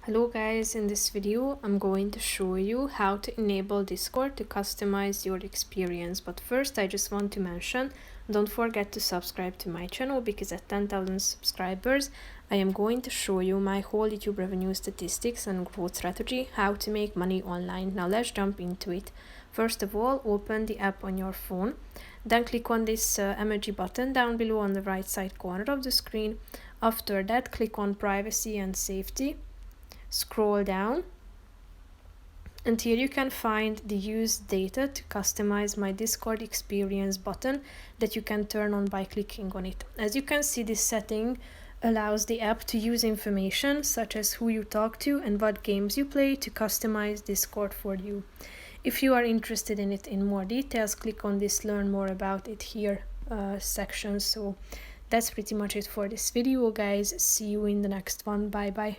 Hello guys, in this video I'm going to show you how to enable Discord to customize your experience. But first I just want to mention, don't forget to subscribe to my channel because at 10,000 subscribers I am going to show you my whole YouTube revenue statistics and growth strategy, how to make money online. Now let's jump into it. First of all, open the app on your phone, then click on this emoji button down below on the right side corner of the screen. After that, click on privacy and safety. Scroll down and here you can find the use data to customize my Discord experience button that you can turn on by clicking on it. As you can see, this setting allows the app to use information such as who you talk to and what games you play to customize Discord for you. If you are interested in it in more details, click on this learn more about it here section. So that's pretty much it for this video, guys. See you in the next one. Bye bye.